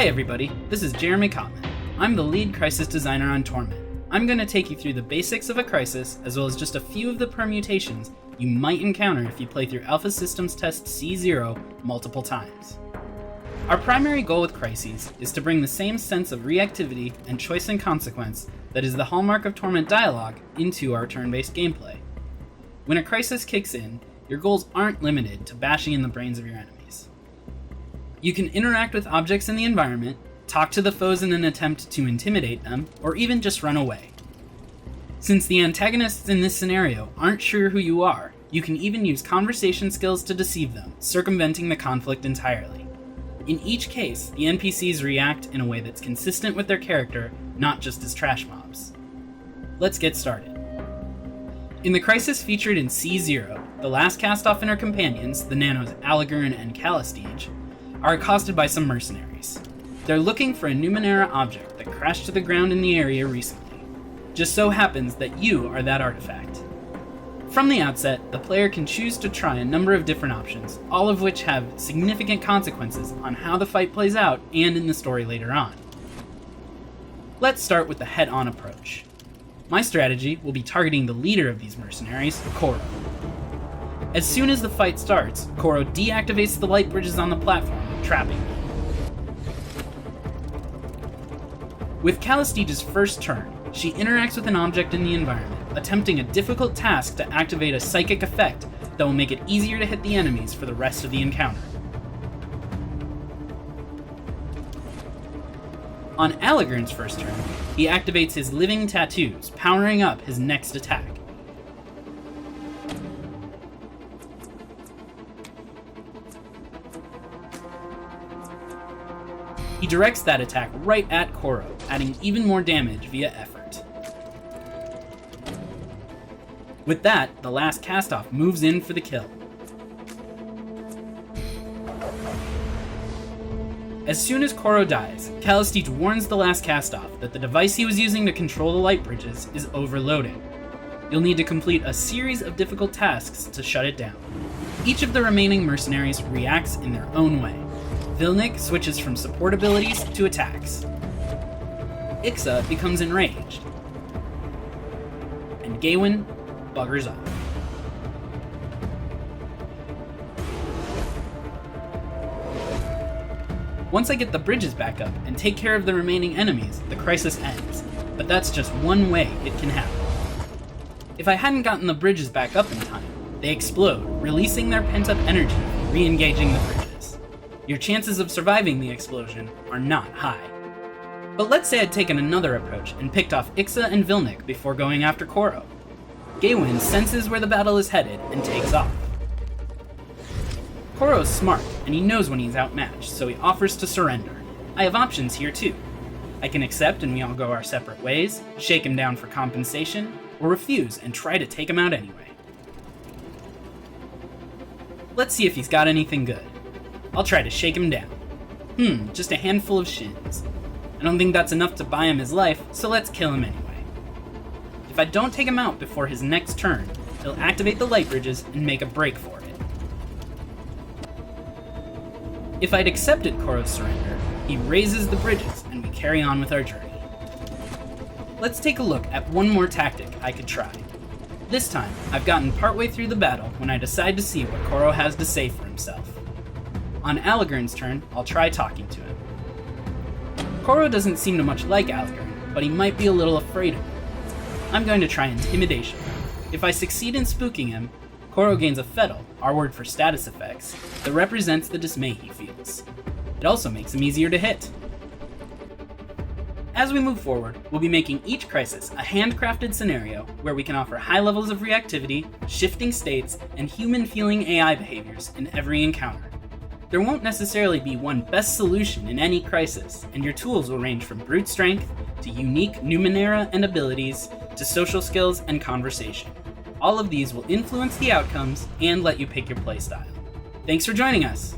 Hi everybody, this is Jeremy Kottman. I'm the lead crisis designer on Torment. I'm going to take you through the basics of a crisis, as well as just a few of the permutations you might encounter if you play through Alpha Systems Test C.O.R.E. multiple times. Our primary goal with crises is to bring the same sense of reactivity and choice and consequence that is the hallmark of Torment dialogue into our turn-based gameplay. When a crisis kicks in, your goals aren't limited to bashing in the brains of your enemies. You can interact with objects in the environment, talk to the foes in an attempt to intimidate them, or even just run away. Since the antagonists in this scenario aren't sure who you are, you can even use conversation skills to deceive them, circumventing the conflict entirely. In each case, the NPCs react in a way that's consistent with their character, not just as trash mobs. Let's get started. In the crisis featured in C.O.R.E., the last cast-off and her companions, the nanos Allegorn and Calistige, are accosted by some mercenaries. They're looking for a Numenera object that crashed to the ground in the area recently. Just so happens that you are that artifact. From the outset, the player can choose to try a number of different options, all of which have significant consequences on how the fight plays out and in the story later on. Let's start with the head-on approach. My strategy will be targeting the leader of these mercenaries, C.O.R.E. As soon as the fight starts, C.O.R.E. deactivates the light bridges on the platform, trapping them. With Calistige's first turn, she interacts with an object in the environment, attempting a difficult task to activate a psychic effect that will make it easier to hit the enemies for the rest of the encounter. On Allegorn's first turn, he activates his living tattoos, powering up his next attack. He directs that attack right at C.O.R.E., adding even more damage via effort. With that, the last cast-off moves in for the kill. As soon as C.O.R.E. dies, Calistige warns the last cast-off that the device he was using to control the light bridges is overloading. You'll need to complete a series of difficult tasks to shut it down. Each of the remaining mercenaries reacts in their own way. Vilnick switches from support abilities to attacks. Ixa becomes enraged. And Gawain buggers off. Once I get the bridges back up and take care of the remaining enemies, the crisis ends. But that's just one way it can happen. If I hadn't gotten the bridges back up in time, they explode, releasing their pent-up energy and re-engaging the bridges. Your chances of surviving the explosion are not high. But let's say I'd taken another approach and picked off Ixa and Vilnick before going after C.O.R.E. Gawain senses where the battle is headed and takes off. C.O.R.E.'s smart, and he knows when he's outmatched, so he offers to surrender. I have options here too. I can accept and we all go our separate ways, shake him down for compensation, or refuse and try to take him out anyway. Let's see if he's got anything good. I'll try to shake him down. Just a handful of shins. I don't think that's enough to buy him his life, so let's kill him anyway. If I don't take him out before his next turn, he'll activate the light bridges and make a break for it. If I'd accepted C.O.R.E.'s surrender, he raises the bridges and we carry on with our journey. Let's take a look at one more tactic I could try. This time, I've gotten partway through the battle when I decide to see what C.O.R.E. has to say for himself. On Allegorn's turn, I'll try talking to him. C.O.R.E. doesn't seem to much like Allegorn, but he might be a little afraid of him. I'm going to try intimidation. If I succeed in spooking him, C.O.R.E. gains a Fettle, our word for status effects, that represents the dismay he feels. It also makes him easier to hit. As we move forward, we'll be making each crisis a handcrafted scenario where we can offer high levels of reactivity, shifting states, and human-feeling AI behaviors in every encounter. There won't necessarily be one best solution in any crisis, and your tools will range from brute strength, to unique Numenera and abilities, to social skills and conversation. All of these will influence the outcomes and let you pick your playstyle. Thanks for joining us!